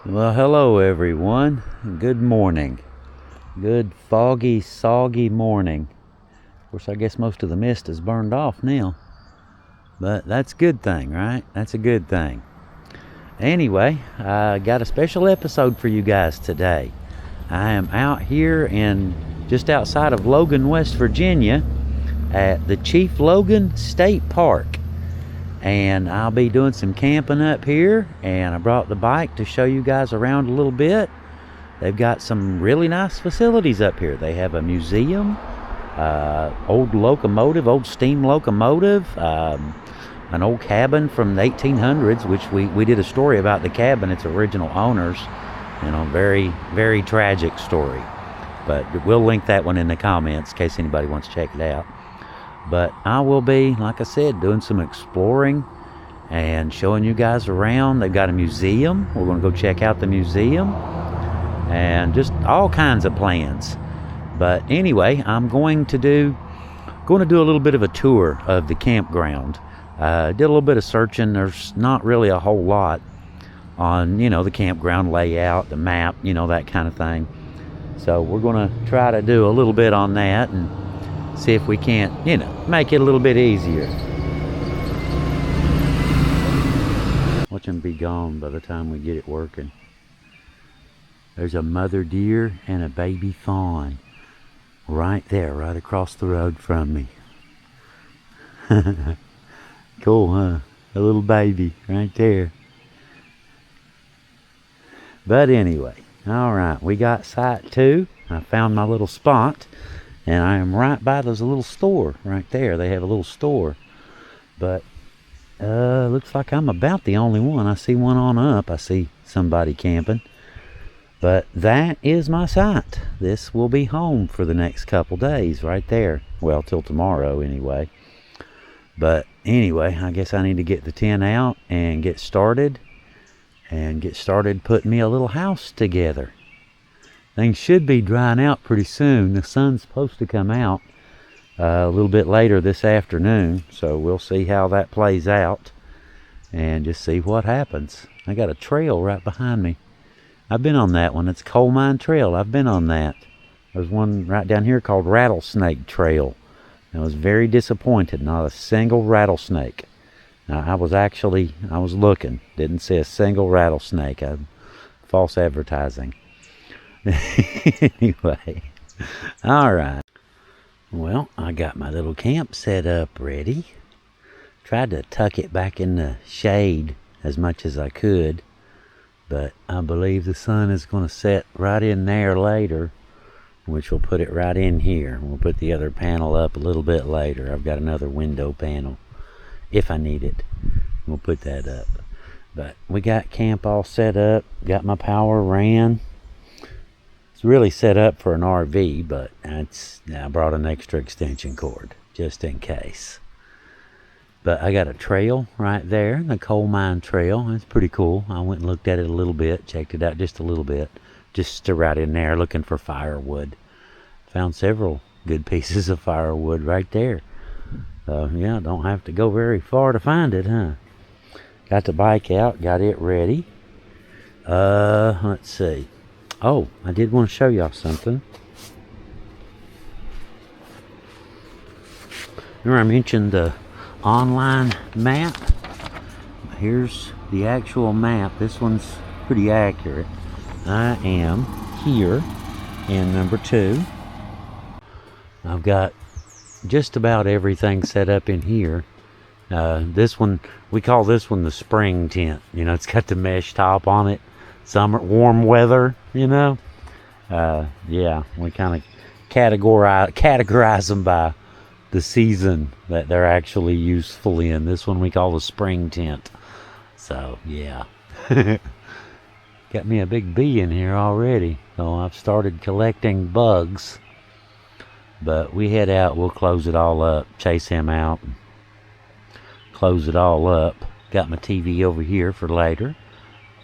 Well, hello everyone. Good morning. Good foggy, soggy morning. Of course, I guess most of the mist is burned off now. But that's a good thing, right? That's a good thing. Anyway, I got a special episode for you guys today. I am out here in just outside of Logan, West Virginia at the Chief Logan State Park. And I'll be doing some camping up here, and I brought the bike to show you guys around a little bit. They've got some really nice facilities up here. They have a museum, old steam locomotive, an old cabin from the 1800s, which we did a story about the cabin, its original owners. Very, very tragic story. But we'll link that one in the comments in case anybody wants to check it out. But I will be, like I said, doing some exploring and showing you guys around. They've got a museum. We're going to go check out the museum and just all kinds of plans. But anyway, I'm going to do a little bit of a tour of the campground. Did a little bit of searching. There's not really a whole lot on, the campground layout, the map, that kind of thing. So we're going to try to do a little bit on that and see if we can't, make it a little bit easier. Watch them be gone by the time we get it working. There's a mother deer and a baby fawn right there, right across the road from me. Cool, huh? A little baby right there. But anyway, all right, we got site 2. I found my little spot. And I am right by there's a little store right there. They have a little store. But looks like I'm about the only one. I see one on up. I see somebody camping. But that is my site. This will be home for the next couple days right there. Well, till tomorrow anyway. But anyway, I guess I need to get the tent out and get started. And get started putting me a little house together. Things should be drying out pretty soon. The sun's supposed to come out a little bit later this afternoon, so we'll see how that plays out and just see what happens. I got a trail right behind me. I've been on that one. It's a coal mine trail. I've been on that. There's one right down here called Rattlesnake Trail. I was very disappointed. Not a single rattlesnake. Now, I was looking. Didn't see a single rattlesnake. False advertising. Anyway, all right. Well, I got my little camp set up ready. Tried to tuck it back in the shade as much as I could, but I believe the sun is going to set right in there later, which will put it right in here. We'll put the other panel up a little bit later. I've got another window panel if I need it. We'll put that up. But we got camp all set up. Got my power ran. It's really set up for an RV, but I brought an extra extension cord just in case. But I got a trail right there, the coal mine trail. It's pretty cool. I went and looked at it a little bit, checked it out just a little bit, just right in there looking for firewood. Found several good pieces of firewood right there. Yeah, don't have to go very far to find it, huh? Got the bike out, got it ready. Let's see. Oh, I did want to show y'all something. Remember I mentioned the online map? Here's the actual map. This one's pretty accurate. I am here in number 2. I've got just about everything set up in here. This one, we call this one the spring tent. It's got the mesh top on it. Summer, warm weather, yeah, we kind of categorize them by the season that they're actually useful in. This one we call the spring tent. So, yeah. Got me a big bee in here already. So I've started collecting bugs. But we head out, we'll close it all up, chase him out, close it all up. Got my TV over here for later.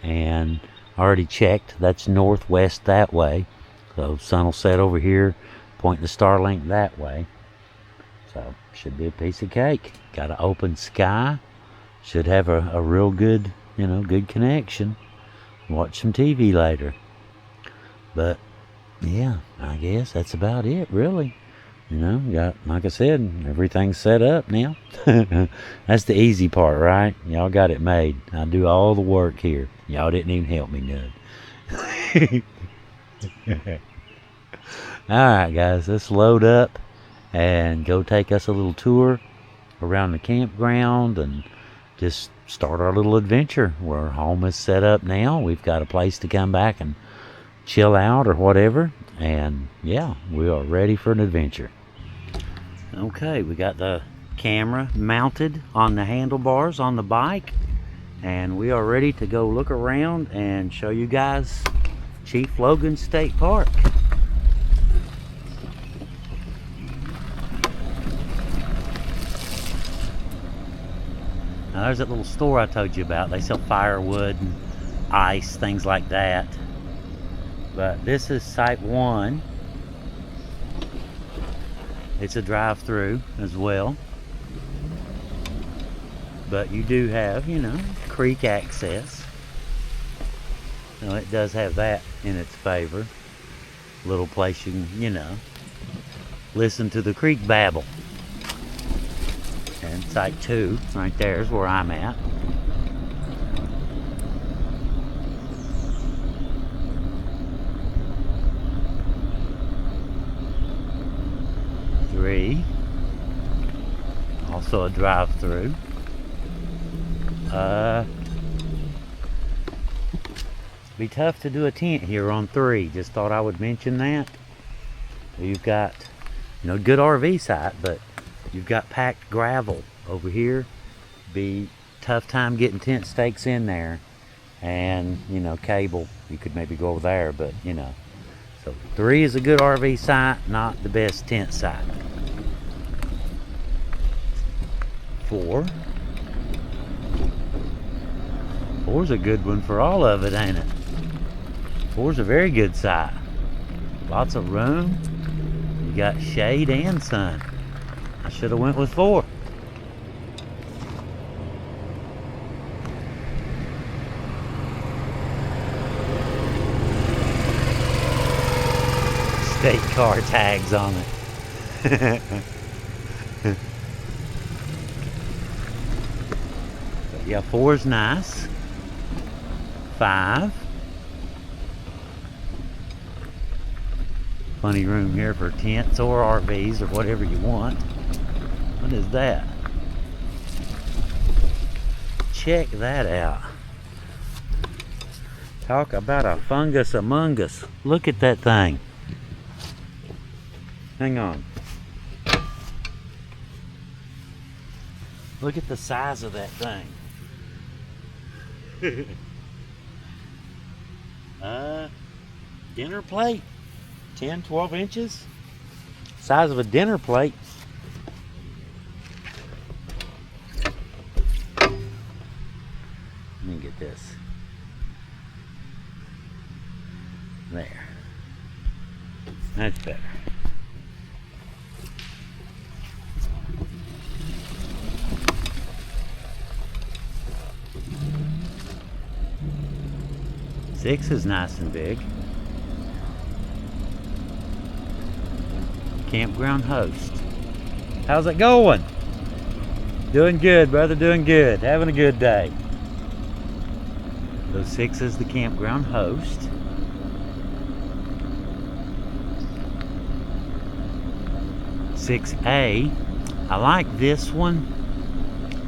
And already checked, that's northwest that way. So sun will set over here, pointing the Starlink that way. So should be a piece of cake. Got an open sky. Should have a real good, good connection. watch some TV later. But yeah, I guess that's about it, really. You know, got, like I said, everything's set up now. That's the easy part, right? Y'all got it made. I do all the work here. Y'all didn't even help me none. Alright guys, let's load up and go take us a little tour around the campground and just start our little adventure. Where home is set up now. We've got a place to come back and chill out or whatever. And yeah, we are ready for an adventure. Okay, we got the camera mounted on the handlebars on the bike, and we are ready to go look around and show you guys Chief Logan State Park. Now there's that little store I told you about. They sell firewood and ice, things like that. But this is Site 1. It's a drive-through as well. But you do have, you know, creek access. So it does have that in its favor. Little place you can, you know, listen to the creek babble. And Site 2, right there is where I'm at. Also a drive-through. Be tough to do a tent here on 3. Just thought I would mention that. You've got, you know, good RV site, but you've got packed gravel over here. Be tough time getting tent stakes in there, and you know, cable. You could maybe go over there, but you know. So 3 is a good RV site, not the best tent site. 4. 4's a good one for all of it, ain't it? 4's a very good site. Lots of room. You got shade and sun. I should have went with 4. State car tags on it. Yeah, 4's nice. 5. Plenty of room here for tents or RVs or whatever you want. What is that? Check that out. Talk about a fungus among us. Look at that thing. Hang on. Look at the size of that thing. Dinner plate, 10, 12 inches. Size of a dinner plate. Let me get this. There. That's better. Six is nice and big. Campground host. How's it going? Doing good, brother, doing good. Having a good day. So 6 is the campground host. 6A. I like this one.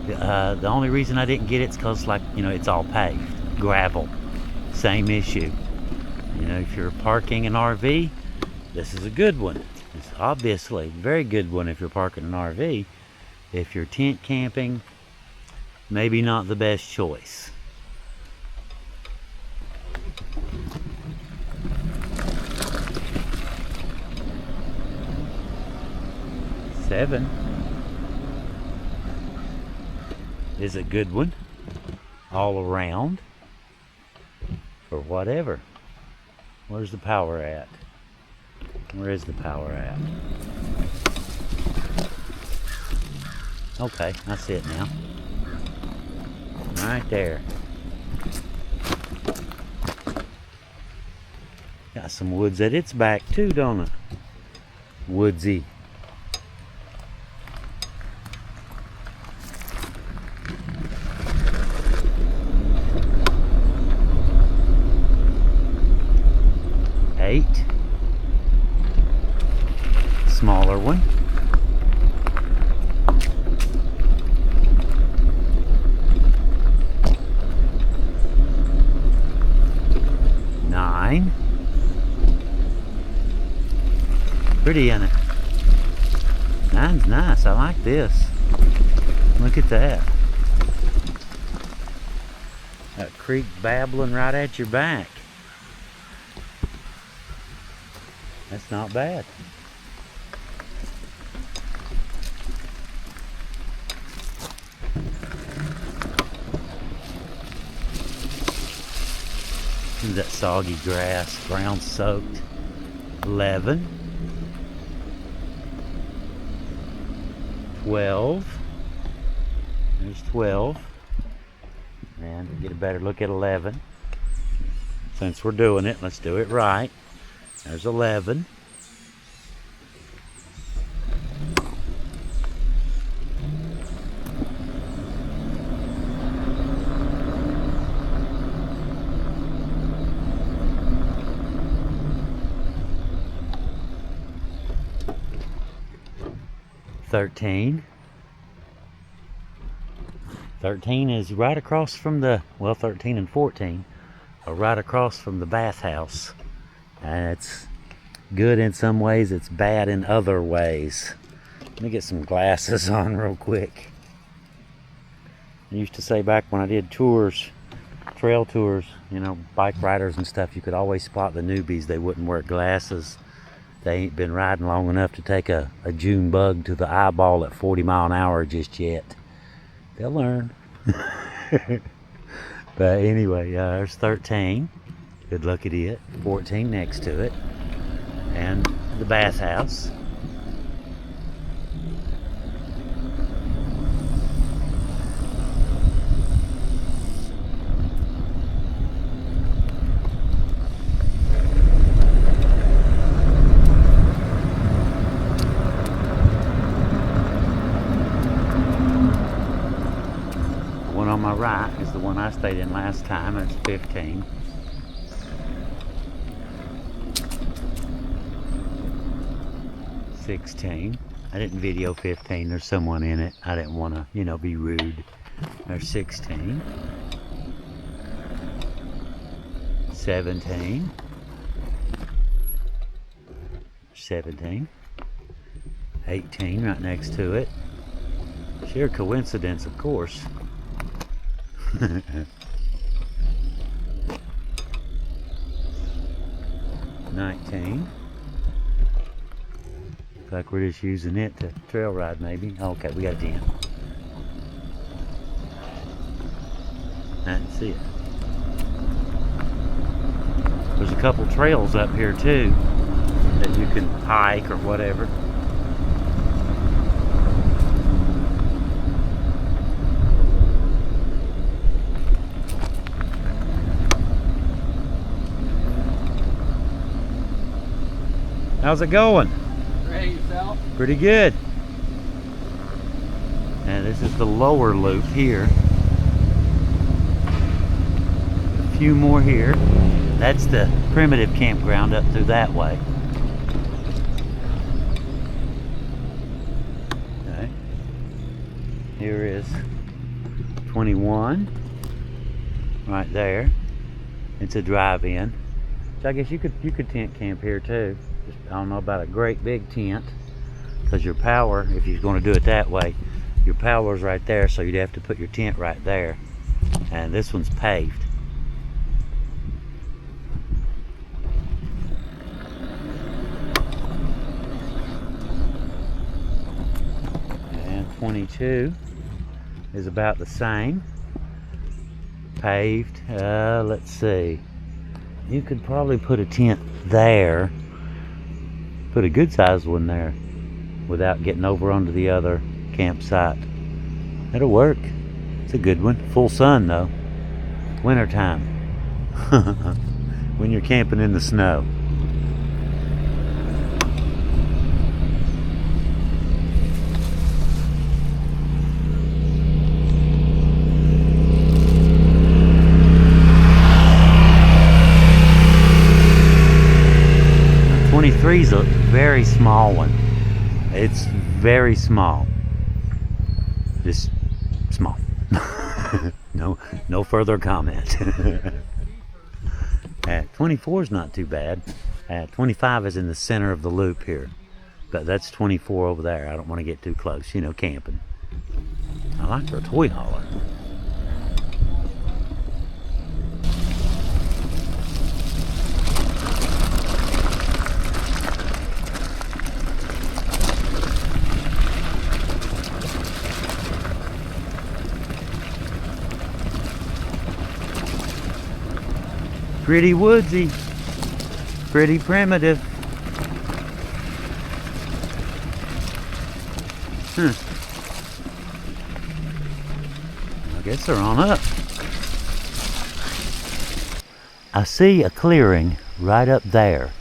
The only reason I didn't get it is because, like, you know, it's all paved. Gravel. Same issue. You know, if you're parking an RV, this is a good one. It's obviously a very good one if you're parking an RV. If you're tent camping, maybe not the best choice. Seven is a good one all around for whatever. Where's the power at? Where is the power at? Okay, I see it now. Right there. some woods at its back too, don't it? Woodsy. Eight. Smaller one. Nine. Pretty in it. Nine's nice. I like this. Look at that. That creek babbling right at your back. That's not bad. Look at that soggy grass, ground soaked. 11. 12. There's 12. And we'll get a better look at 11. Since we're doing it, let's do it right. There's 11. Thirteen. 13 is right across from the, well, 13 and 14 are right across from the bathhouse. It's good in some ways, it's bad in other ways. Let me get some glasses on real quick. I used to say back when I did tours, trail tours, you know, bike riders and stuff, you could always spot the newbies. They wouldn't wear glasses. They ain't been riding long enough to take a June bug to the eyeball at 40 mile an hour just yet. They'll learn. But anyway, there's 13. Good look at it. 14 next to it. And the bathhouse. On my right is the one I stayed in last time. It's 15. $16. I didn't video 15. There's someone in it. I didn't want to, you know, be rude. There's 16. 17. 17. 18 right next to it. Sheer coincidence, of course. 19. Looks like we're just using it to trail ride maybe. Okay, we got a 10. I didn't see it. There's a couple trails up here too that you can hike or whatever. How's it going? Great, yourself? Pretty good. And this is the lower loop here. A few more here. That's the primitive campground up through that way. Okay. Here is 21. Right there. It's a drive-in. So I guess you could tent camp here too. I don't know about a great big tent, because your power, if you're going to do it that way, your power's right there, so you'd have to put your tent right there. And this one's paved. And 22 is about the same. Paved. Let's see. You could probably put a tent there. Put a good sized one there without getting over onto the other campsite. That'll work. It's a good one. Full sun though. Winter time. When you're camping in the snow. tree's a very small one. It's very small. Just small. No further comment. 24 is not too bad. 25 is in the center of the loop here. But that's 24 over there. I don't want to get too close, you know, camping. I like their toy hauler. Pretty woodsy, pretty primitive. I guess they're on up. I see a clearing right up there,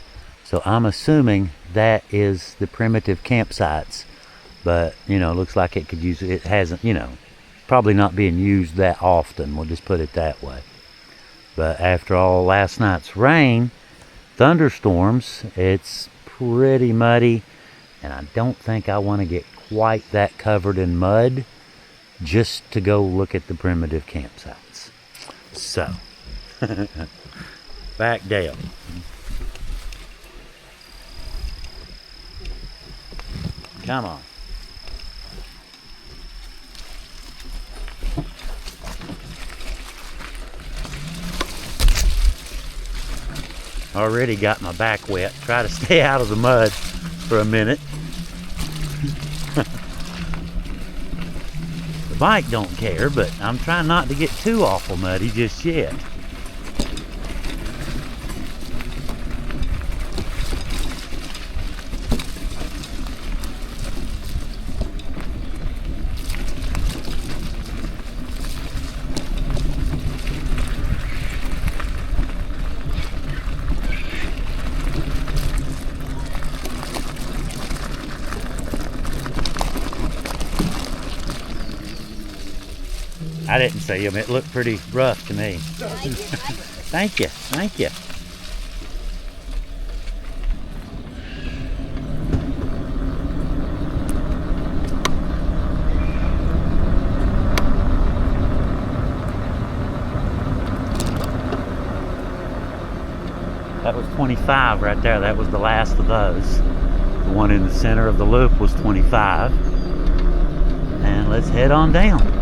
so I'm assuming that is the primitive campsites. But you know, looks like it could use it. It hasn't, you know, probably not being used that often. We'll just put it that way. But after all last night's rain, thunderstorms, it's pretty muddy, and I don't think I want to get quite that covered in mud just to go look at the primitive campsites. So, back down. Come on. Already got my back wet. Try to stay out of the mud for a minute. The bike don't care, but I'm trying not to get too awful muddy just yet. I didn't see him. It looked pretty rough to me. Thank you. Thank you. That was 25 right there. That was the last of those. The one in the center of the loop was 25. And let's head on down.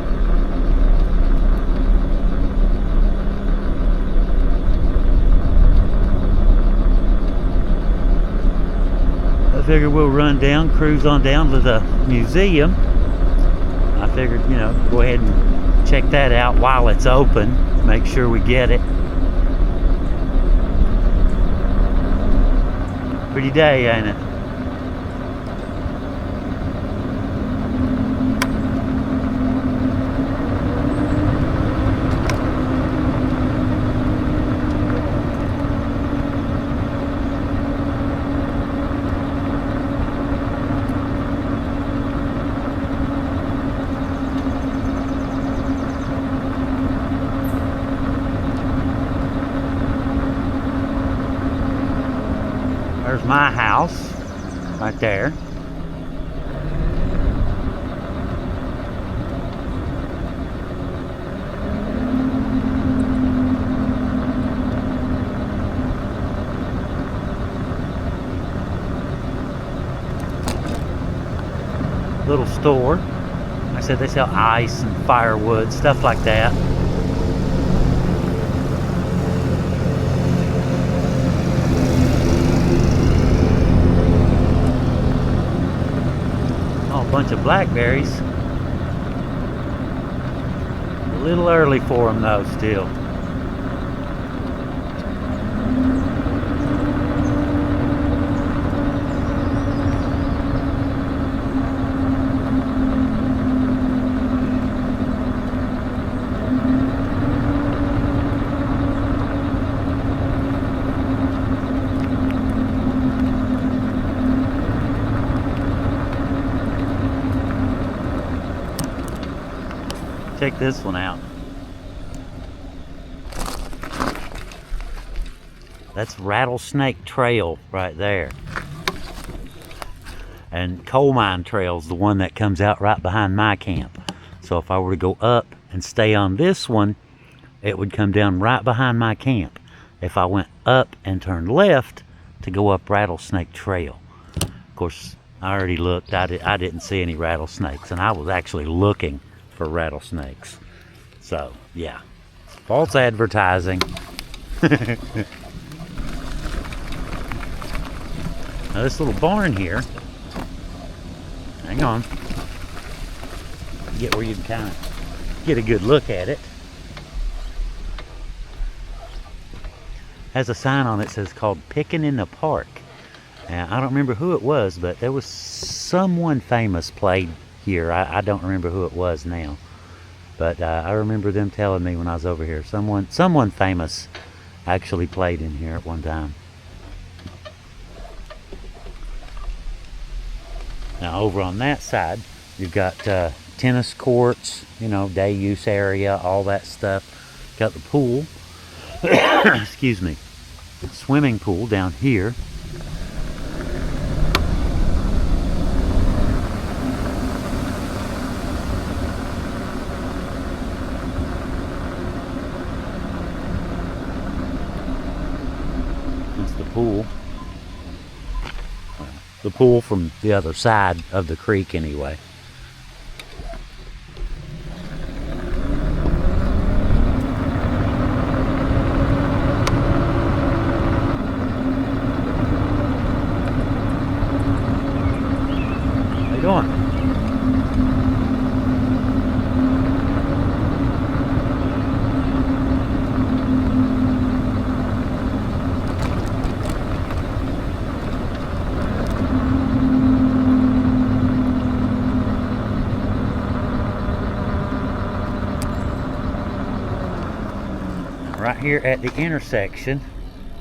I figured we'll run down, cruise on down to the museum. I figured, you know, go ahead and check that out while it's open. Make sure we get it. Pretty day, ain't it? There's my house right there. Little store. Like I said, they sell ice and firewood, stuff like that. Bunch of blackberries. A little early for them though still. Check this one out. That's Rattlesnake Trail right there. And Coal Mine Trail's the one that comes out right behind my camp. So if I were to go up and stay on this one, it would come down right behind my camp. If I went up and turned left to go up Rattlesnake Trail. Of course, I already looked. I didn't see any rattlesnakes, and I was actually looking for rattlesnakes. So, yeah. False advertising. Now this little barn here, hang on, get where you can kind of get a good look at it. Has a sign on it that says called Pickin' in the Park. Now, I don't remember who it was, but there was someone famous played here. I don't remember who it was now. But I remember them telling me when I was over here. Someone famous actually played in here at one time. Now over on that side, you've got tennis courts, you know, day use area, all that stuff. Got the pool, excuse me, swimming pool down here. That's the pool. The pool from the other side of the creek anyway. How you doing? Right here at the intersection,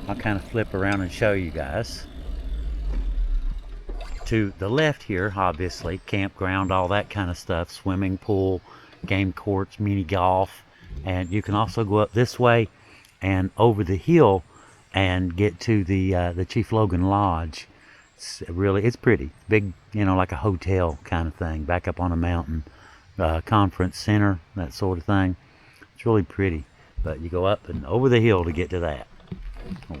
I'll kind of flip around and show you guys. To the left here, obviously, campground, all that kind of stuff, swimming pool, game courts, mini golf, and you can also go up this way and over the hill and get to the Chief Logan Lodge. It's pretty big, you know, like a hotel kind of thing, back up on a mountain, conference center, that sort of thing. It's really pretty. But you go up and over the hill to get to that.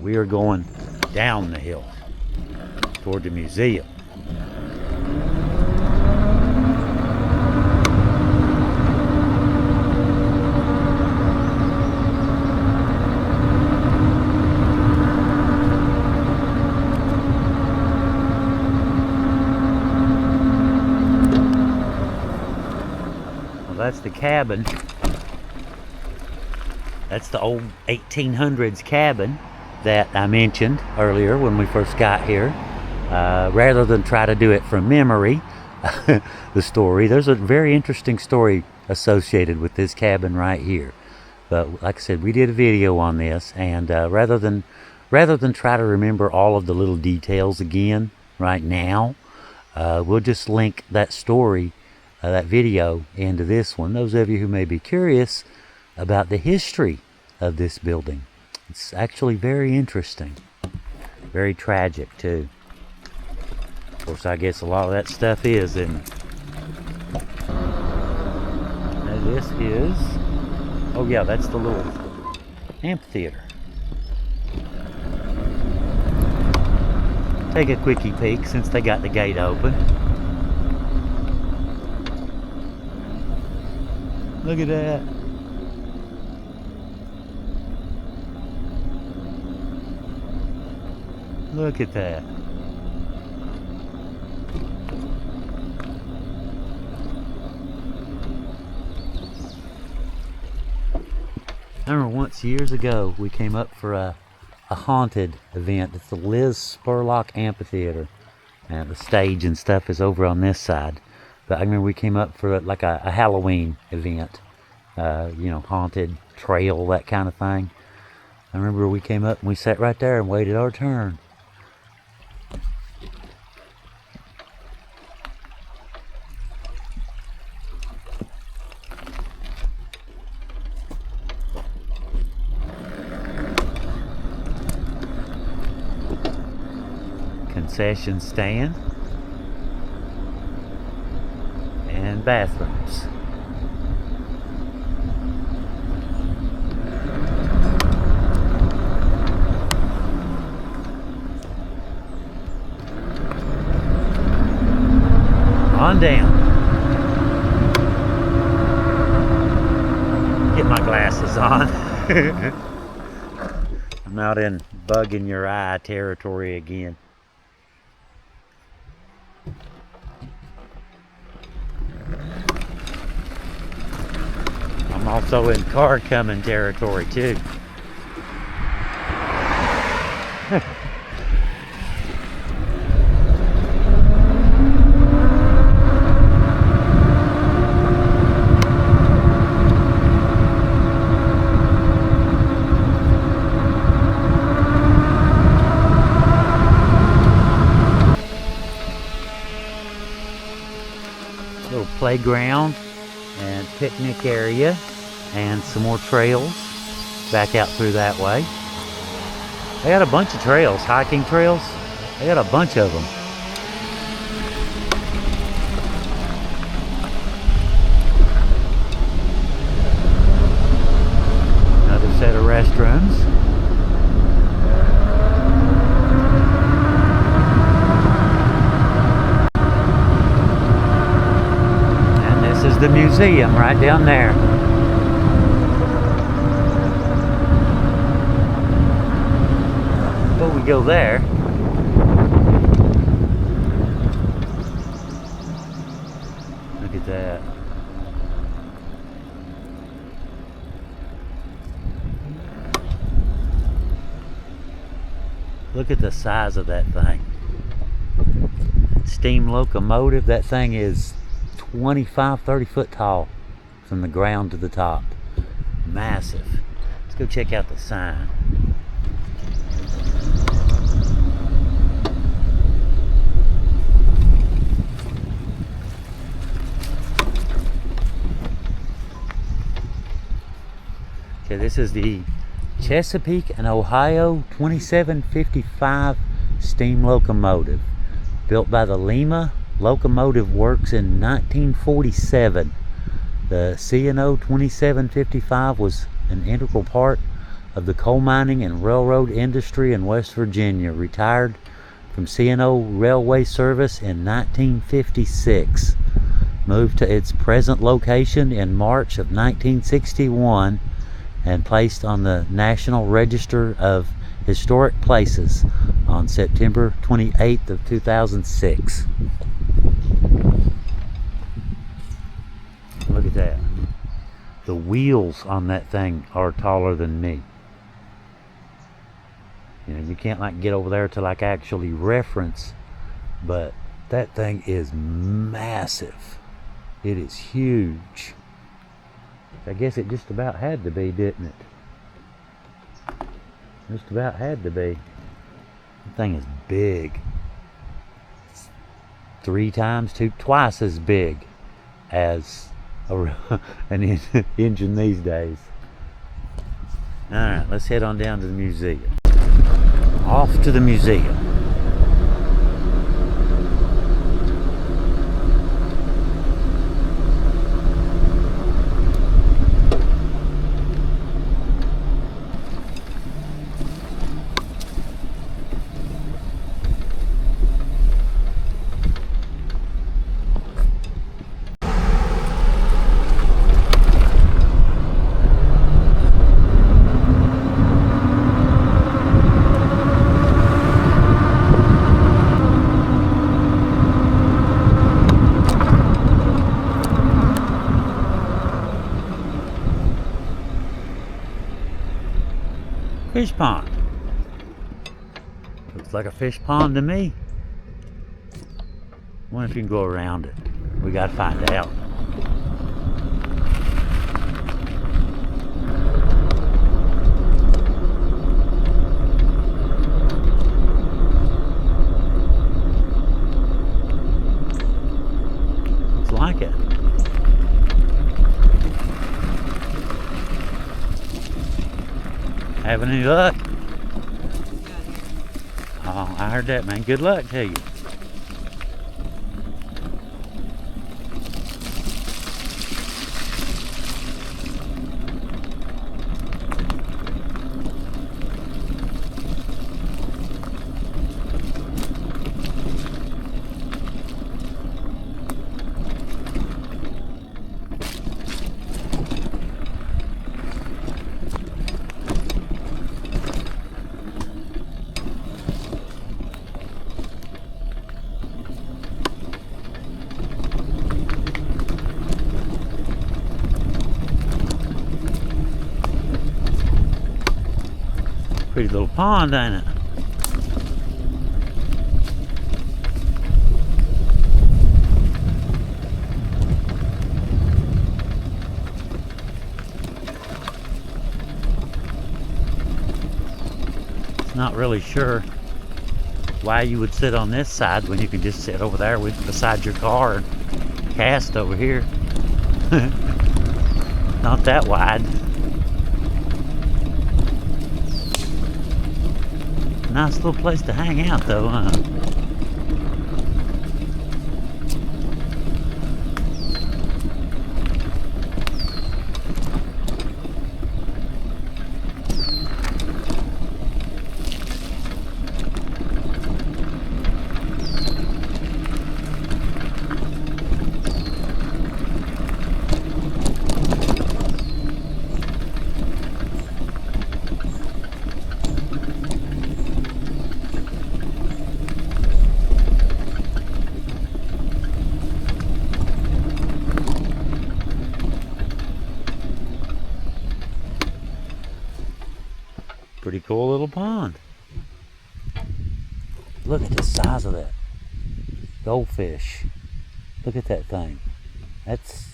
We are going down the hill toward the museum. Well, that's the cabin. That's the old 1800s cabin that I mentioned earlier when we first got here. Rather than try to do it from memory, the story, there's a very interesting story associated with this cabin right here. But like I said, we did a video on this, and rather than try to remember all of the little details again right now, we'll just link that story, that video, into this one. Those of you who may be curious about the history of this building. It's actually very interesting. Very tragic too. Of course, I guess a lot of that stuff is, isn't it? Now this is, oh yeah, that's the little amphitheater. Take a quickie peek since they got the gate open. Look at that. Look at that. I remember once years ago we came up for a haunted event. It's the Liz Spurlock Amphitheater, and the stage and stuff is over on this side. But I remember we came up for like a Halloween event, you know, haunted trail, that kind of thing. I remember we came up and we sat right there and waited our turn. Concession stand. bathrooms. On down. Get my glasses on. I'm out in bugging your eye territory again. I'm also in car coming territory too. Little playground and picnic area and some more trails back out through that way. They got a bunch of trails, hiking trails. They got a bunch of them. Another set of restrooms. Is the museum right down there. Before we go there, look at that. Look at the size of that thing. Steam locomotive. That thing is 25, 30 foot tall from the ground to the top. Massive. Let's go check out the sign. Okay, this is the Chesapeake and Ohio 2755 steam locomotive, built by the Lima Locomotive Works in 1947. The C&O 2755 was an integral part of the coal mining and railroad industry in West Virginia. Retired from C&O railway service in 1956. Moved to its present location in March of 1961 and placed on the National Register of Historic Places on September 28th of 2006. Look at that. The wheels on that thing are taller than me. You know, you can't like get over there to like actually reference, but that thing is massive. It is huge. I guess it just about had to be, didn't it? Just about had to be. That thing is big. It's twice as big as an engine these days. Alright, let's head on down to the museum. Off to the museum. Fish pond. Looks like a fish pond to me. Wonder if you can go around it. We gotta find out. Looks like it. Having any luck? Oh, I heard that, man. Good luck to you. Pretty little pond, ain't it? Not really sure why you would sit on this side when you can just sit over there beside your car and cast over here. Not that wide. Nice little place to hang out though, huh? Pretty cool little pond. Look at the size of that goldfish. Look at that thing. That's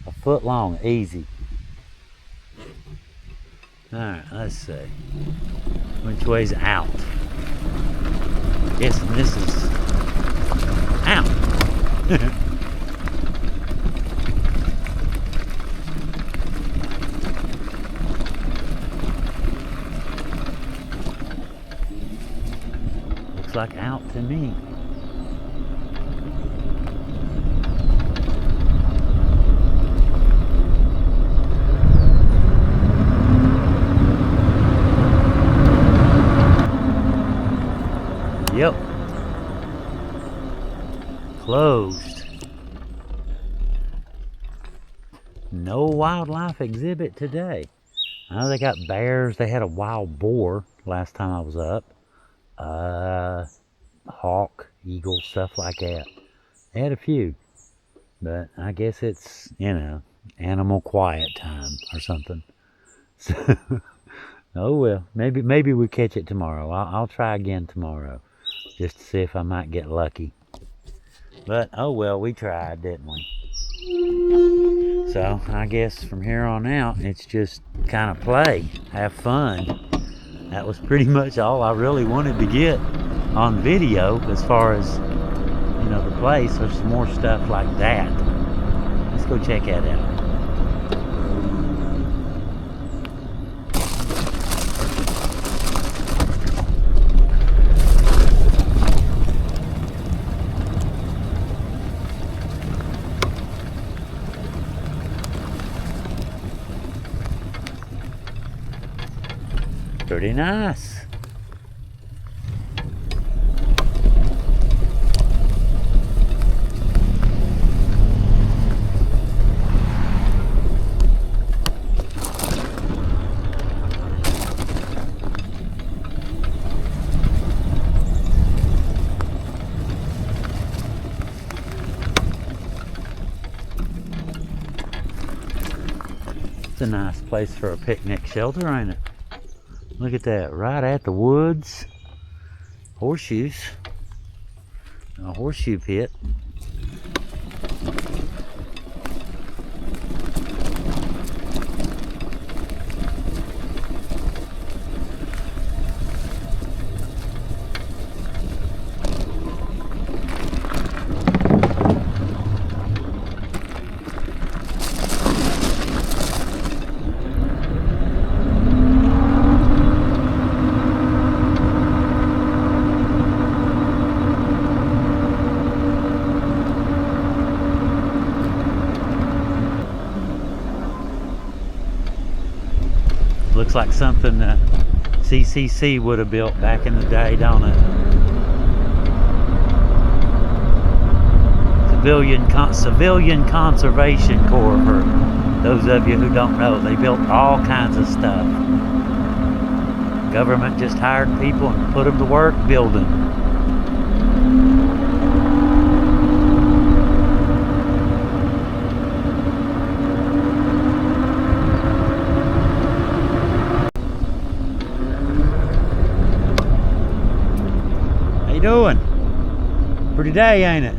a foot long, easy. Alright, let's see. Which way's out? Guessing this is out. Looks like out to me. Yep. Closed. No wildlife exhibit today. I know they got bears. They had a wild boar last time I was up. Hawk, eagle, stuff like that. They had a few. But I guess it's, you know, animal quiet time or something. So, oh well. Maybe we catch it tomorrow. I'll try again tomorrow. Just to see if I might get lucky. But, oh well, we tried, didn't we? So, I guess from here on out, it's just kind of play, have fun. That was pretty much all I really wanted to get on video as far as, you know, the place. There's some more stuff like that. Let's go check that out. Pretty nice. It's a nice place for a picnic shelter, ain't it? Look at that, right at the woods. Horseshoes. A horseshoe pit. Looks like something CCC would have built back in the day, don't it? Civilian Conservation Corps, for those of you who don't know. They built all kinds of stuff. Government just hired people and put them to work building. you doing? Pretty day, ain't it?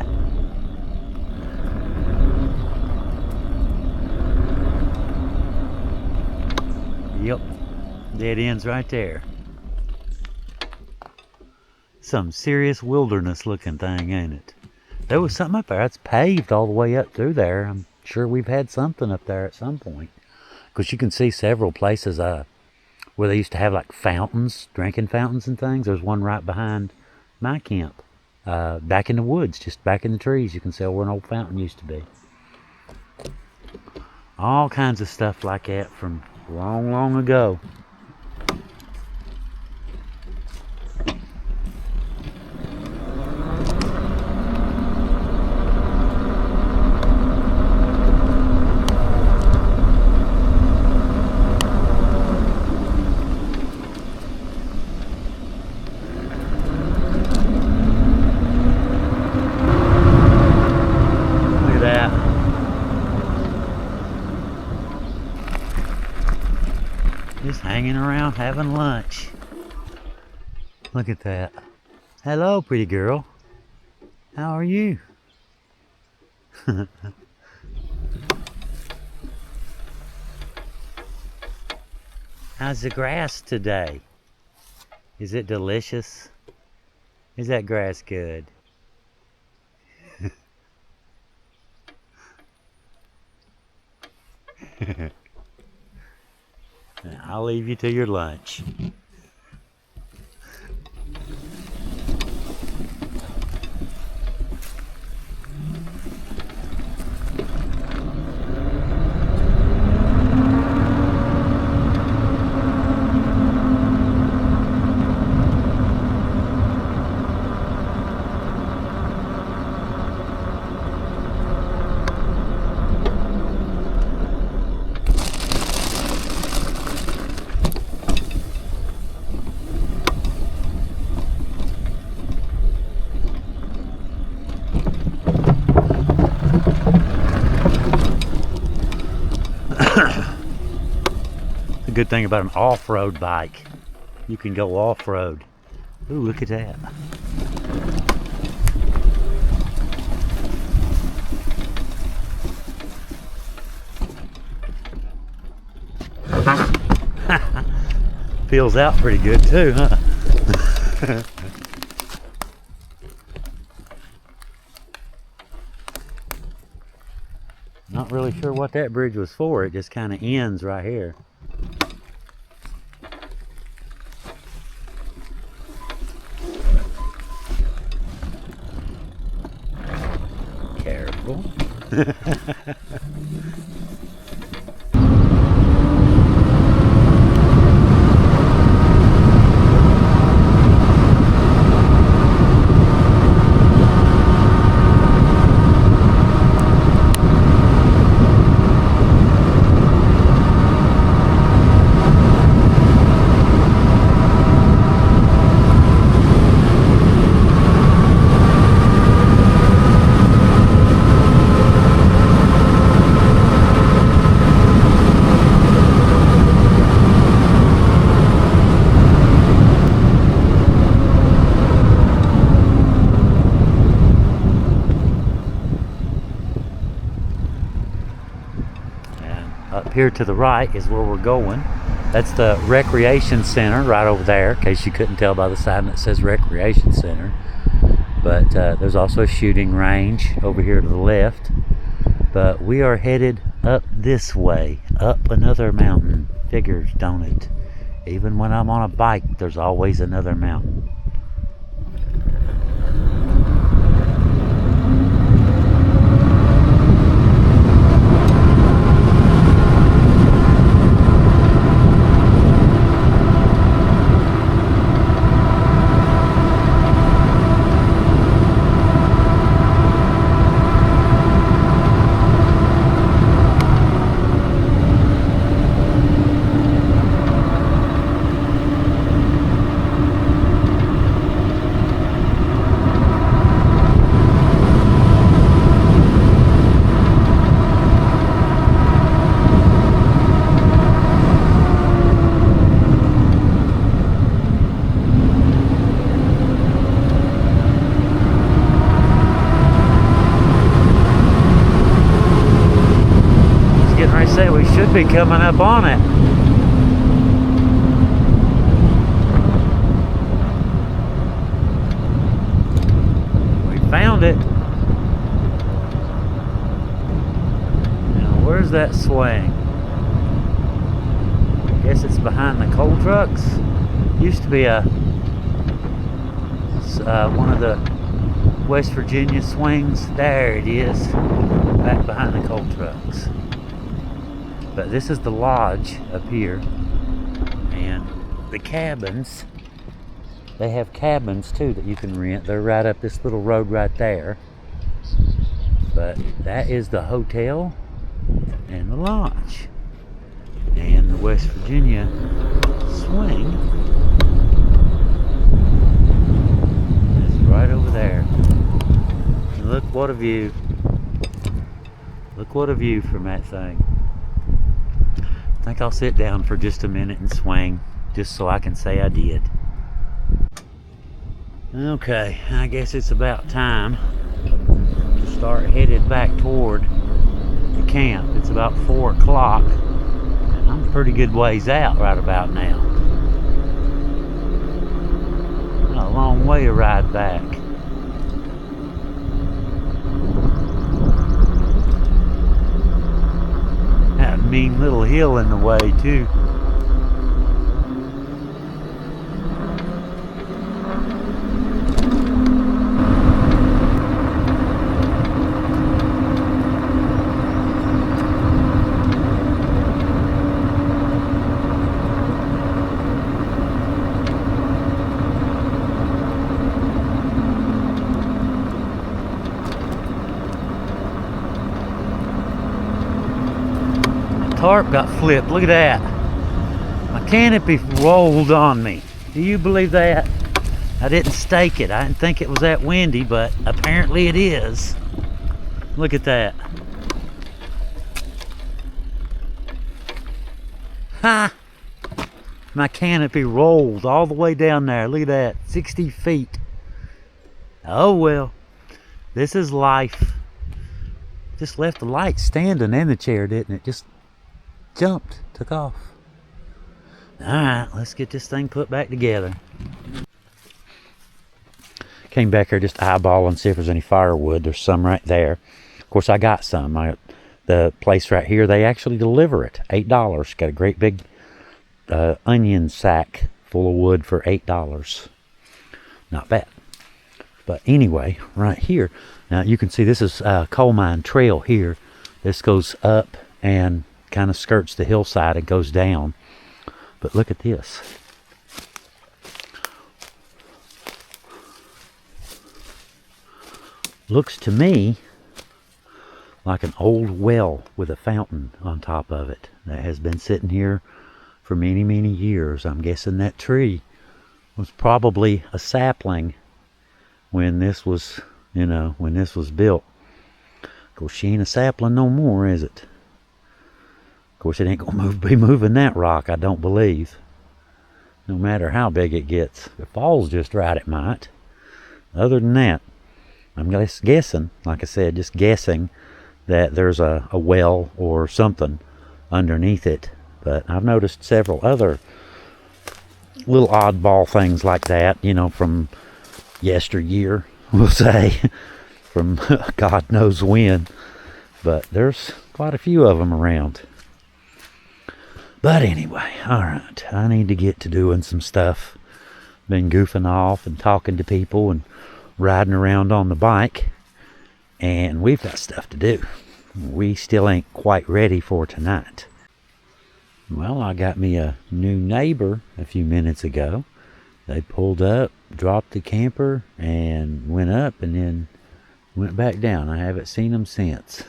Yep, dead ends right there. Some serious wilderness looking thing, ain't it? There was something up there. It's paved all the way up through there. I'm sure we've had something up there at some point. Because you can see several places where they used to have like fountains, drinking fountains and things. There's one right behind my camp. Back in the woods, just back in the trees. You can see where an old fountain used to be. All kinds of stuff like that from long, long ago. Just hanging around having lunch. Look at that. Hello, pretty girl. How are you? How's the grass today? Is it delicious? Is that grass good? I'll leave you to your lunch. The good thing about an off-road bike, you can go off-road. Ooh, look at that. Feels out pretty good too, huh? Not really sure what that bridge was for. It just kind of ends right here. Careful. Up here to the right is where we're going. That's the recreation center right over there, in case you couldn't tell by the sign that says recreation center. But there's also a shooting range over here to the left. But we are headed up this way, up another mountain. Figures, don't it? Even when I'm on a bike, there's always another mountain. say we should be coming up on it. We found it. Now where's that swing? Guess it's behind the coal trucks. Used to be one of the West Virginia swings. There it is, back behind the coal trucks. But this is the lodge up here, and the cabins, they have cabins too that you can rent. They're right up this little road right there. But that is the hotel and the lodge. And the West Virginia swing is right over there. And look what a view. Look what a view from that thing. I think I'll sit down for just a minute and swing, just so I can say I did. Okay, I guess it's about time to start headed back toward the camp. It's about 4 o'clock. I'm a pretty good ways out right about now. A long way to ride back. That mean little hill in the way too. Tarp got flipped. Look at that. My canopy rolled on me. Do you believe that? I didn't stake it. I didn't think it was that windy, but apparently it is. Look at that. Ha! My canopy rolled all the way down there. Look at that. 60 feet. Oh well. This is life. Just left the light standing in the chair, didn't it? Just jumped, took off. Alright, let's get this thing put back together. Came back here just eyeballing, see if there's any firewood. There's some right there. Of course, I got some. The place right here, they actually deliver it. $8. Got a great big onion sack full of wood for $8. Not bad. But anyway, right here, now you can see this is Coal Mine Trail here. This goes up and kind of skirts the hillside and goes down. But look at this. Looks to me like an old well with a fountain on top of it that has been sitting here for many, many years. I'm guessing that tree was probably a sapling when this was, when this was built. Of course, she ain't a sapling no more, is it? Of course, it ain't gonna be moving that rock, I don't believe. No matter how big it gets. If it falls just right, it might. Other than that, I'm just guessing, like I said, just guessing that there's a well or something underneath it. But I've noticed several other little oddball things like that, from yesteryear, we'll say, from God knows when. But there's quite a few of them around. But anyway, alright, I need to get to doing some stuff. Been goofing off and talking to people and riding around on the bike. And we've got stuff to do. We still ain't quite ready for tonight. Well, I got me a new neighbor a few minutes ago. They pulled up, dropped the camper, and went up and then went back down. I haven't seen them since.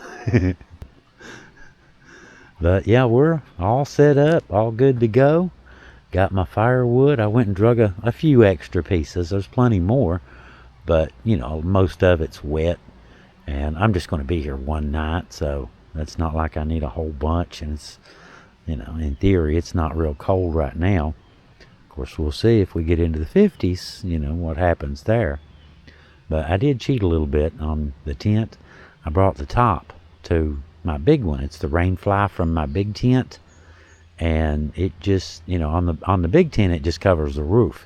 But yeah, we're all set up, all good to go. Got my firewood. I went and drug a few extra pieces. There's plenty more, but most of it's wet. And I'm just going to be here one night, so that's not like I need a whole bunch. And it's, in theory, it's not real cold right now. Of course, we'll see if we get into the 50s, what happens there. But I did cheat a little bit on the tent. I brought the top to my big one. It's the rain fly from my big tent, and it just, you know, on the big tent it just covers the roof,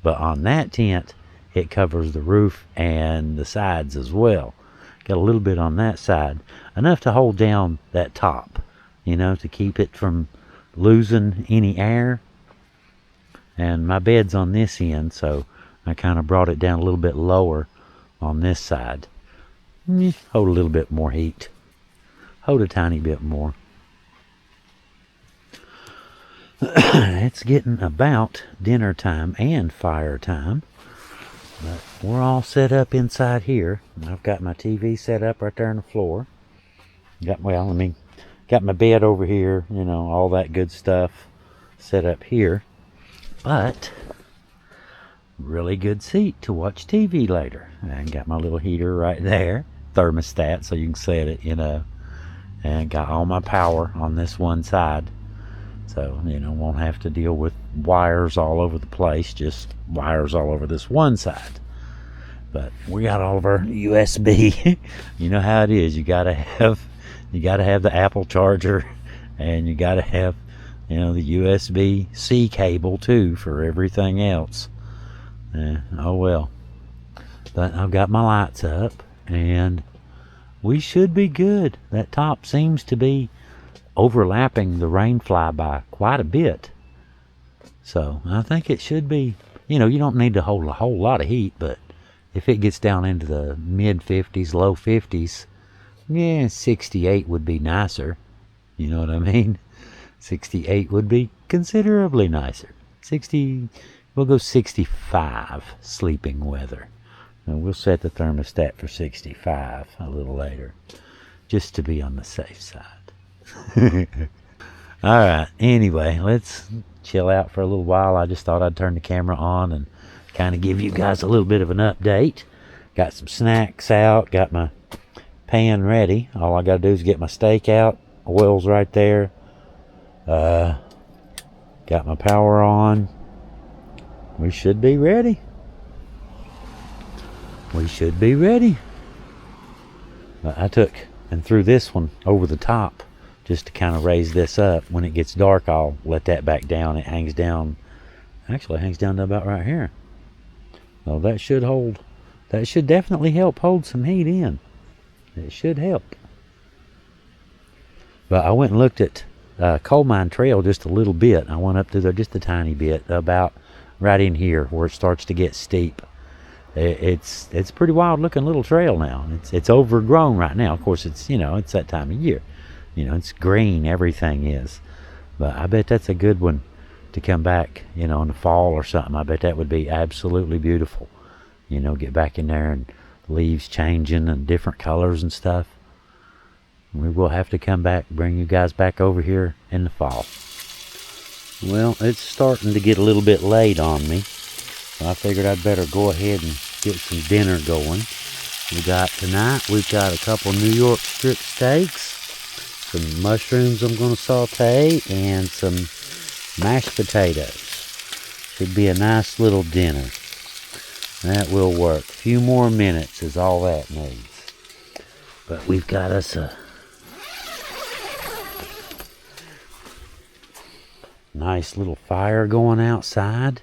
but on that tent it covers the roof and the sides as well. Got a little bit on that side, enough to hold down that top, you know, to keep it from losing any air. And my bed's on this end, so I kind of brought it down a little bit lower on this side. Hold a little bit more heat. Hold a tiny bit more. It's getting about dinner time and fire time. But we're all set up inside here. I've got my TV set up right there on the floor. Got my bed over here, you know, all that good stuff set up here. But really good seat to watch TV later. I got my little heater right there, thermostat, so you can set it, you know, and got all my power on this one side, so, you know, won't have to deal with wires all over the place, just wires all over this one side. But we got all of our USB. You know how it is. You gotta have the Apple charger, and you gotta have, you know, the USB-C cable too for everything else. Oh well. But I've got my lights up, and we should be good. That top seems to be overlapping the rainfly by quite a bit. So I think it should be, you know, you don't need to hold a whole lot of heat, but if it gets down into the mid 50s, low 50s, yeah, 68 would be nicer. You know what I mean? 68 would be considerably nicer. We'll go 65 sleeping weather. And we'll set the thermostat for 65 a little later, just to be on the safe side. Alright, anyway, let's chill out for a little while. I just thought I'd turn the camera on and kind of give you guys a little bit of an update. Got some snacks out, got my pan ready. All I gotta do is get my steak out. Oil's right there. Got my power on. We should be ready. We should be ready. But I took and threw this one over the top just to kind of raise this up. When it gets dark, I'll let that back down. It hangs down. Actually, it hangs down to about right here. Well, that should hold. That should definitely help hold some heat in. It should help. But I went and looked at Coal Mine Trail just a little bit. I went up through there just a tiny bit, about right in here where it starts to get steep. It's a pretty wild looking little trail now. It's overgrown right now. Of course, it's, you know, it's that time of year. You know, it's green, everything is. But I bet that's a good one to come back, you know, in the fall or something. I bet that would be absolutely beautiful. You know, get back in there and leaves changing and different colors and stuff. We will have to come back, bring you guys back over here in the fall. Well, it's starting to get a little bit late on me. So I figured I'd better go ahead and get some dinner going. Tonight, we've got a couple New York strip steaks, some mushrooms I'm going to saute, and some mashed potatoes. Should be a nice little dinner. That will work. A few more minutes is all that needs. But we've got us a nice little fire going outside.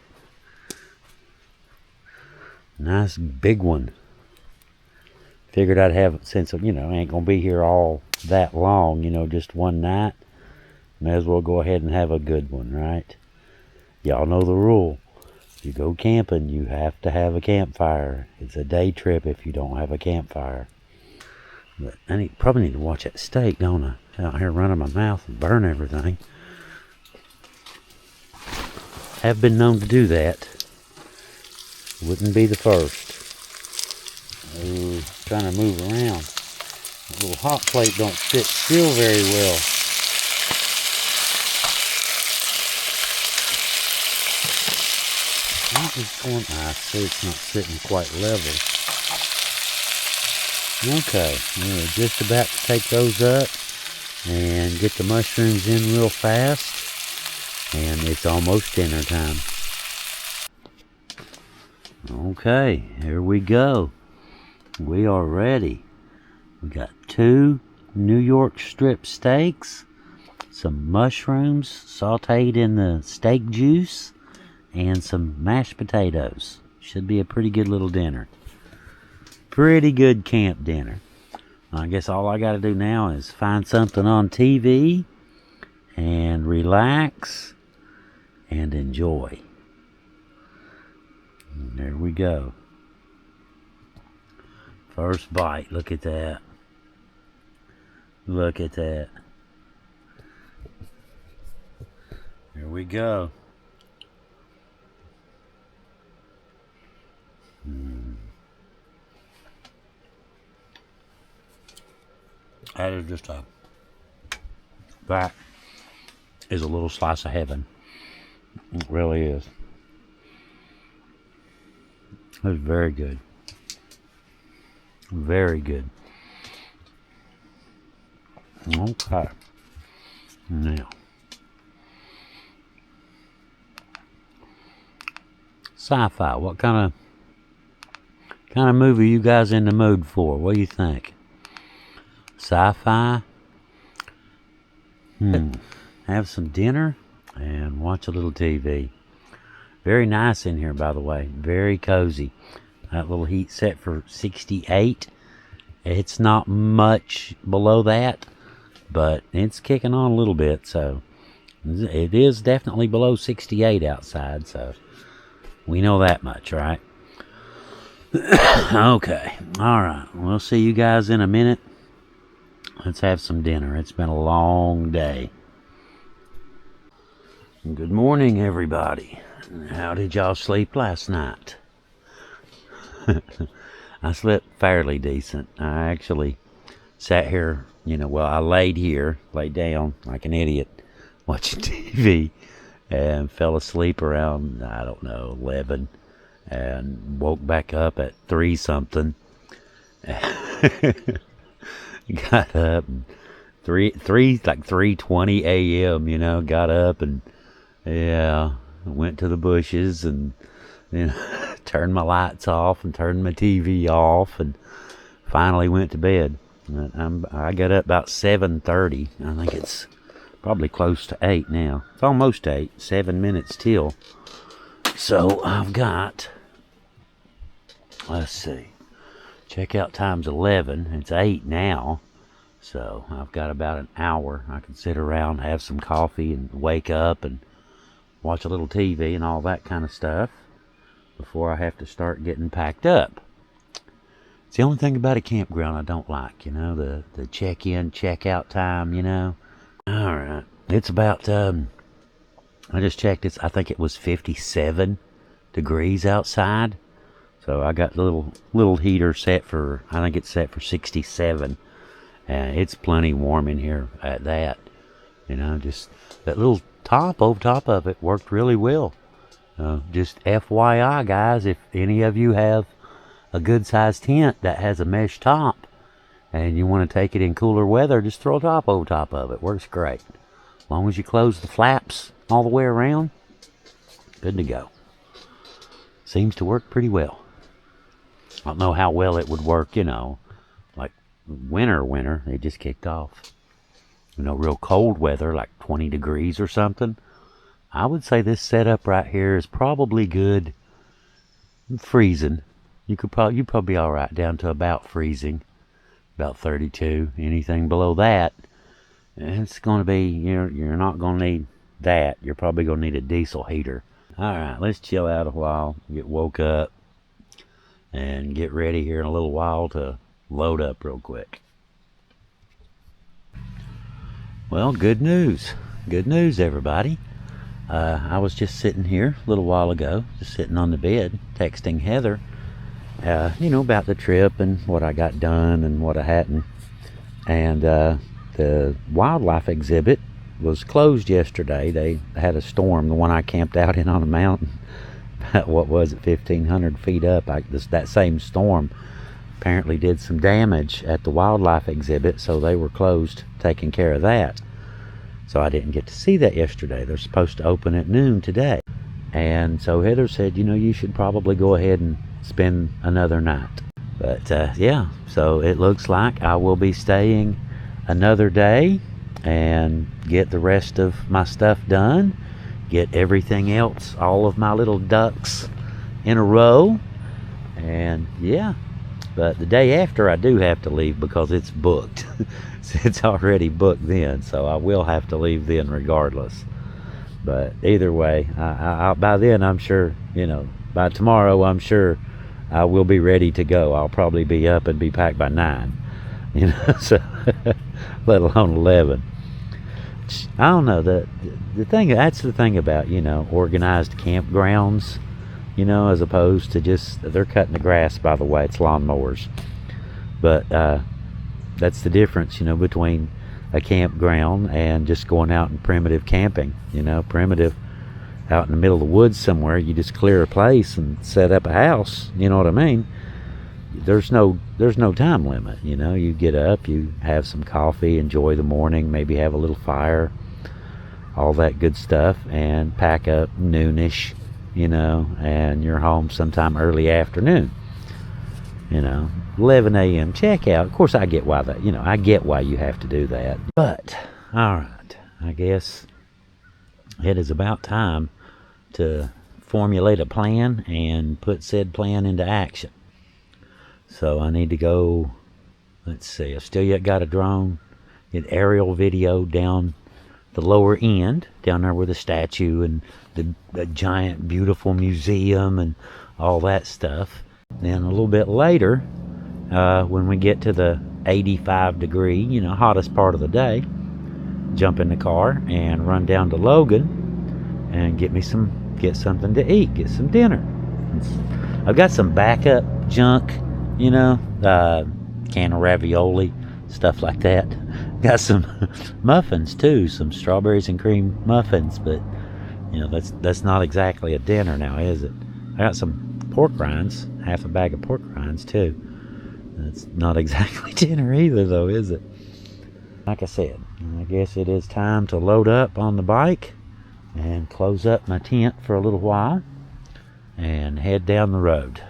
Nice big one. Figured I'd have, since, you know, I ain't gonna be here all that long, you know, just one night. May as well go ahead and have a good one, right? Y'all know the rule. If you go camping, you have to have a campfire. It's a day trip if you don't have a campfire. But I probably need to watch that steak, don't I? Out here running my mouth and burn everything. Have been known to do that. Wouldn't be the first. Oh, trying to move around. That little hot plate don't sit still very well. What is going on? I see it's not sitting quite level. Okay, we're just about to take those up and get the mushrooms in real fast. And it's almost dinner time. Okay, here we go. We are ready. We got 2 New York strip steaks, some mushrooms sauteed in the steak juice, and some mashed potatoes. Should be a pretty good little dinner. Pretty good camp dinner. I guess all I got to do now is find something on TV and relax and enjoy. And there we go. First bite. Look at that. Look at that. Here we go. That is just that is a little slice of heaven. It really is. It was very good. Very good. Okay. Now, sci-fi. What kind of movie you guys in the mood for? What do you think? Sci-fi? Have some dinner and watch a little TV. Very nice in here, by the way. Very cozy. That little heat set for 68. It's not much below that, but it's kicking on a little bit, so it is definitely below 68 outside, so we know that much, right? Okay. All right. We'll see you guys in a minute. Let's have some dinner. It's been a long day. Good morning, everybody. How did y'all sleep last night? I slept fairly decent. I actually sat here, I laid down like an idiot watching TV and fell asleep around, 11, and woke back up at 3 something. Got up and 3:20 a.m. Got up and went to the bushes and turned my lights off and turned my TV off and finally went to bed. I got up about 7:30. I think it's probably close to 8 now. It's almost 8. 7 minutes till. So I've got, let's see, checkout time's 11. It's 8 now. So I've got about an hour. I can sit around, have some coffee, and wake up and watch a little TV and all that kind of stuff before I have to start getting packed up. It's the only thing about a campground I don't like, the check-in, check-out time, All right. It's about, I just checked, I think it was 57 degrees outside. So I got the little heater set for, I think it's set for 67. And it's plenty warm in here at that. Just that little top over top of it worked really well. Just FYI, guys, if any of you have a good-sized tent that has a mesh top and you want to take it in cooler weather, just throw a top over top of it. Works great. As long as you close the flaps all the way around, good to go. Seems to work pretty well. I don't know how well it would work, like winter. They just kicked off. Real cold weather, like 20 degrees or something. I would say this setup right here is probably good freezing. You'd probably be all right down to about freezing, about 32. Anything below that, it's going to be, you're not going to need that. You're probably going to need a diesel heater. All right, let's chill out a while, get woke up, and get ready here in a little while to load up real quick. Well, good news. Good news, everybody. I was just sitting here a little while ago, just sitting on the bed, texting Heather, about the trip and what I got done and what I hadn't. And the wildlife exhibit was closed yesterday. They had a storm, the one I camped out in on a mountain, about, 1,500 feet up. That same storm apparently did some damage at the wildlife exhibit, so they were closed, taking care of that. So I didn't get to see that yesterday. They're supposed to open at noon today. And so Heather said, you should probably go ahead and spend another night. But so it looks like I will be staying another day and get the rest of my stuff done, get everything else, all of my little ducks in a row. And yeah, but the day after I do have to leave because it's booked. It's already booked then, so I will have to leave then regardless. But either way, by then I'm sure, by tomorrow I'm sure I will be ready to go. I'll probably be up and be packed by 9, so let alone 11. I don't know, that's the thing about, organized campgrounds, as opposed to just, they're cutting the grass, by the way, it's lawnmowers. But that's the difference, between a campground and just going out and primitive camping. Primitive, out in the middle of the woods somewhere, you just clear a place and set up a house, you know what I mean? There's no time limit. You get up, you have some coffee, enjoy the morning, maybe have a little fire, all that good stuff, and pack up noonish, and you're home sometime early afternoon. 11 a.m. checkout. Of course, I get why that, I get why you have to do that. But, all right, I guess it is about time to formulate a plan and put said plan into action. So I need to go, let's see, I've still yet got a drone, get aerial video down the lower end, down there where the statue and the giant, beautiful museum and all that stuff. Then a little bit later, when we get to the 85-degree, hottest part of the day, jump in the car and run down to Logan and get something to eat, get some dinner. I've got some backup junk, can of ravioli, stuff like that. Got some muffins too, some strawberries and cream muffins, but that's not exactly a dinner now, is it? I got some pork rinds, half a bag of pork rinds too. That's not exactly dinner either though, is it? Like I said, I guess it is time to load up on the bike and close up my tent for a little while and head down the road.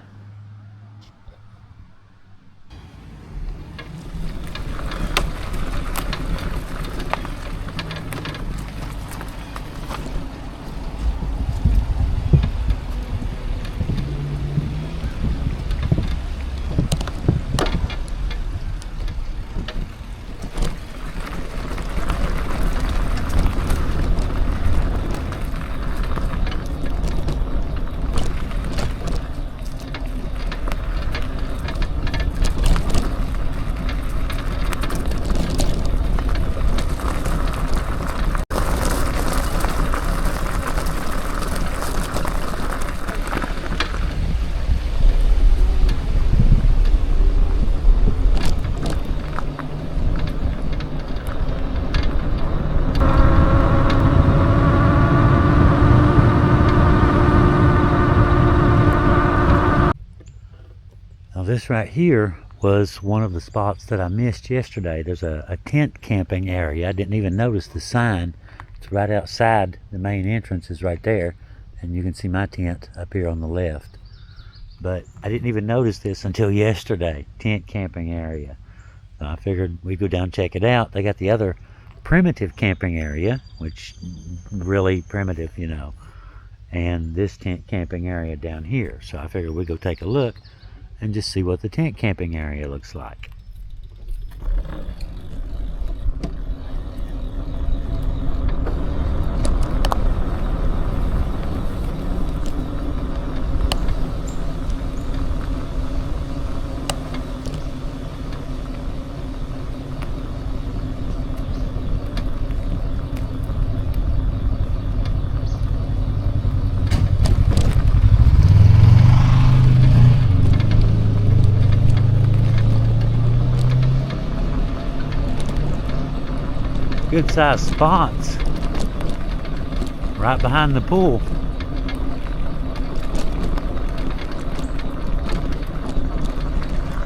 This right here was one of the spots that I missed yesterday. There's a tent camping area. I didn't even notice the sign. It's right outside the main entrance is right there, and you can see my tent up here on the left. But I didn't even notice this until yesterday, tent camping area. So I figured we'd go down and check it out. They got the other primitive camping area, which really primitive, and this tent camping area down here. So I figured we'd go take a look and just see what the tent camping area looks like. Good sized spots right behind the pool.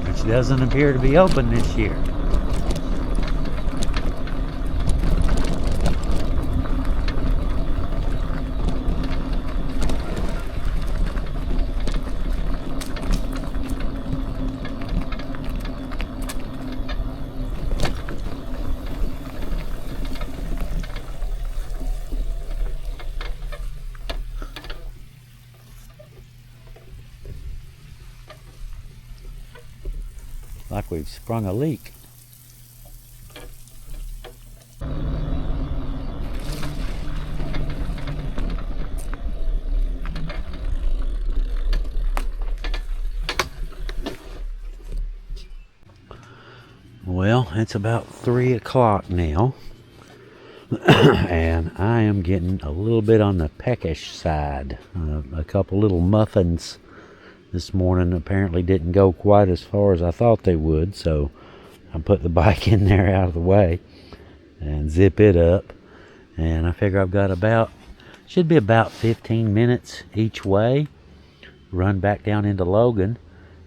Which doesn't appear to be open this year. like we've sprung a leak. Well, it's about 3 o'clock now, and I am getting a little bit on the peckish side. A couple little muffins this morning apparently didn't go quite as far as I thought they would, so I put the bike in there out of the way and zip it up, and I figure I've got should be about 15 minutes each way, run back down into Logan,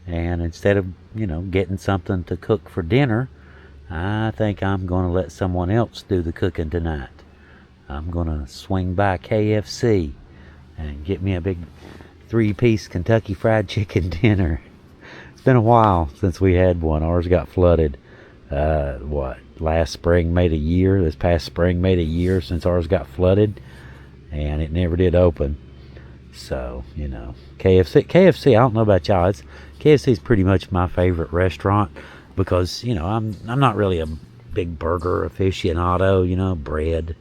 and instead of, getting something to cook for dinner, I think I'm going to let someone else do the cooking tonight. I'm going to swing by KFC and get me a big 3-piece Kentucky Fried Chicken dinner. It's been a while since we had one. Ours got flooded. Last spring made a year. This past spring made a year since ours got flooded, and it never did open. So, KFC, I don't know about y'all. KFC is pretty much my favorite restaurant because, I'm not really a big burger aficionado, bread.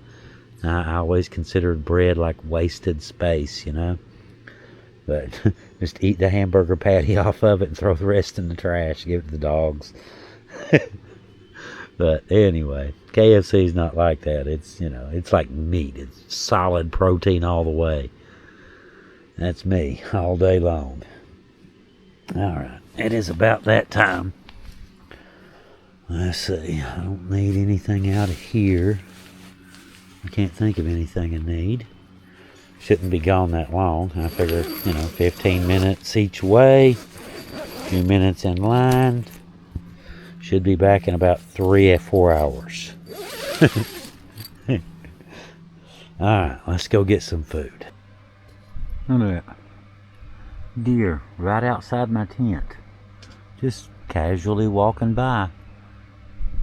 I always considered bread like wasted space, But just eat the hamburger patty off of it and throw the rest in the trash, give it to the dogs. But anyway, KFC's not like that. It's, it's like meat. It's solid protein all the way. That's me all day long. All right, it is about that time. Let's see, I don't need anything out of here. I can't think of anything I need. Shouldn't be gone that long. I figure, 15 minutes each way, a few minutes in line. Should be back in about 3 or 4 hours. Alright, let's go get some food. Look at that. Deer right outside my tent. Just casually walking by.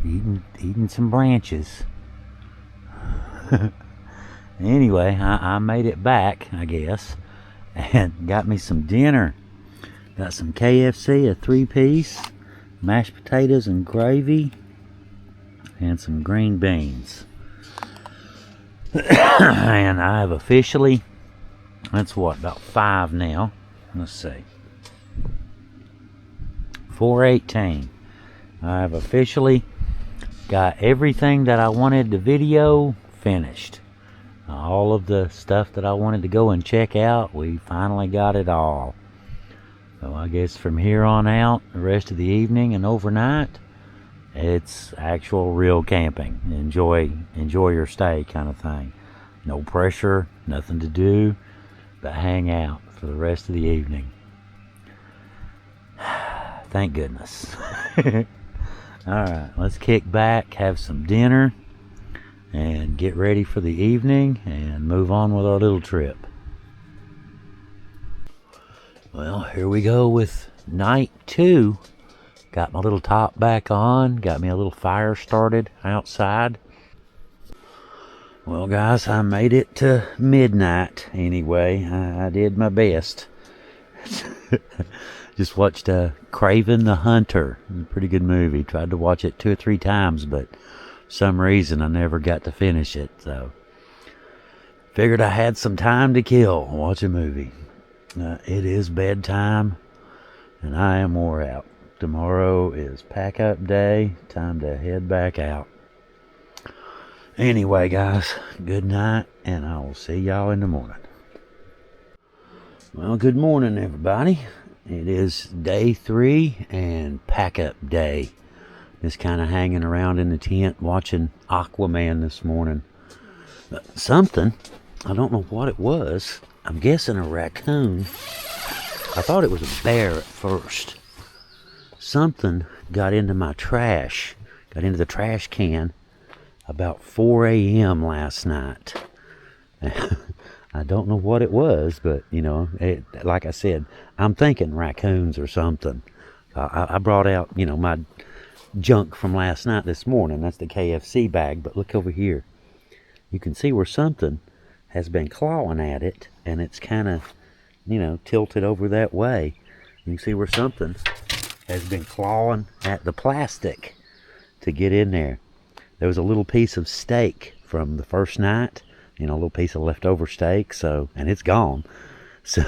Eating some branches. Anyway, I made it back, I guess, and got me some dinner. Got some KFC, a 3-piece, mashed potatoes and gravy, and some green beans. And I have officially, that's about 5 now. Let's see. 4:18. I have officially got everything that I wanted to video finished. All of the stuff that I wanted to go and check out, we finally got it all. So I guess from here on out, the rest of the evening and overnight, it's actual real camping. Enjoy your stay kind of thing. No pressure, nothing to do, but hang out for the rest of the evening. Thank goodness. Alright, let's kick back, have some dinner, and get ready for the evening and move on with our little trip. Well, here we go with night 2. Got my little top back on, got me a little fire started outside. Well guys, I made it to midnight anyway. I did my best. Just watched Craven the Hunter. Pretty good movie. Tried to watch it 2 or 3 times, but for some reason I never got to finish it. So figured I had some time to kill. Watch a movie. It is bedtime, and I am wore out. Tomorrow is pack-up day. Time to head back out. Anyway, guys, good night, and I will see y'all in the morning. Well, good morning, everybody. It is day 3 and pack-up day. Just kind of hanging around in the tent watching Aquaman this morning. Something, I don't know what it was. I'm guessing a raccoon. I thought it was a bear at first. Something got into my trash, got into the trash can about 4 a.m. last night. I don't know what it was, but, like I said, I'm thinking raccoons or something. I brought out, my junk from last night this morning. That's the KFC bag, but look over here. You can see where something has been clawing at it, and it's kind of, tilted over that way. You can see where something has been clawing at the plastic to get in there. There was a little piece of steak from the first night, you know, a little piece of leftover steak, so, and it's gone. So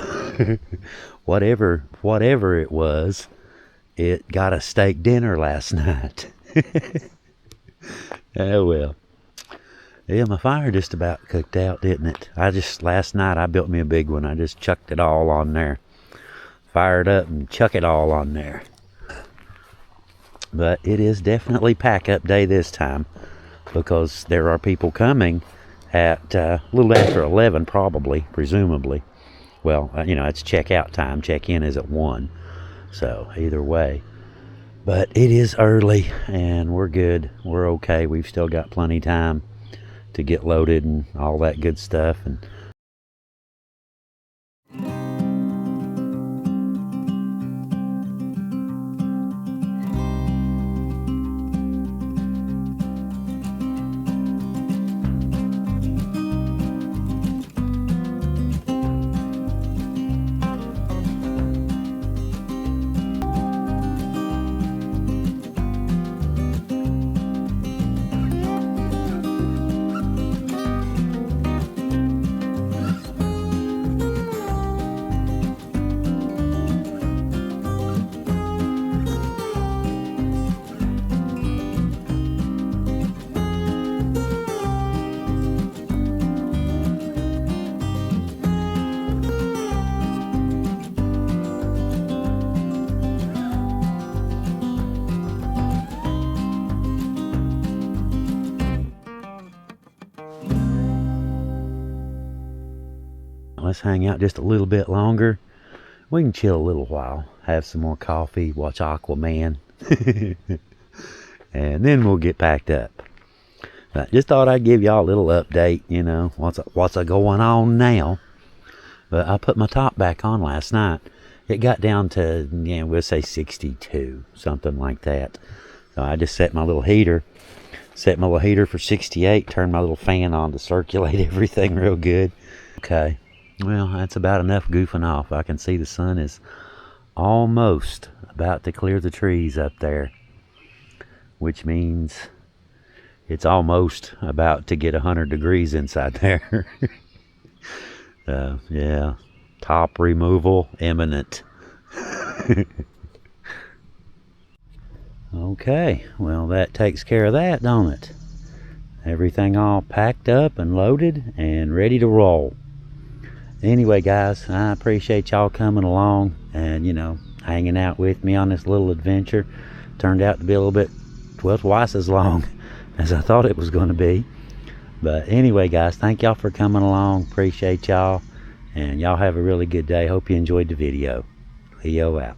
whatever it was, it got a steak dinner last night. Oh well. Yeah, my fire just about cooked out, didn't it? Last night I built me a big one. I just chucked it all on there. Fired up and chuck it all on there. But it is definitely pack up day this time, because there are people coming at a little after 11 probably, presumably. Well, you know, it's checkout time. Check-in is at 1. So, either way. But it is early, and we're good. We're okay. We've still got plenty of time to get loaded and all that good stuff. And let's hang out just a little bit longer. We can chill a little while, have some more coffee, watch Aquaman, and then we'll get packed up. But just thought I'd give y'all a little update, you know, what's going on now. But I put my top back on last night. It got down to, yeah, we'll say 62, something like that. So I just set my little heater for 68, turned my little fan on to circulate everything real good. Okay. Well, that's about enough goofing off. I can see the sun is almost about to clear the trees up there, which means it's almost about to get 100 degrees inside there. Yeah, top removal imminent. Okay, well, that takes care of that, don't it? Everything all packed up and loaded and ready to roll. Anyway, guys, I appreciate y'all coming along and, you know, hanging out with me on this little adventure. Turned out to be a little bit, well, twice as long as I thought it was going to be. But anyway, guys, thank y'all for coming along. Appreciate y'all. And y'all have a really good day. Hope you enjoyed the video. Leo out.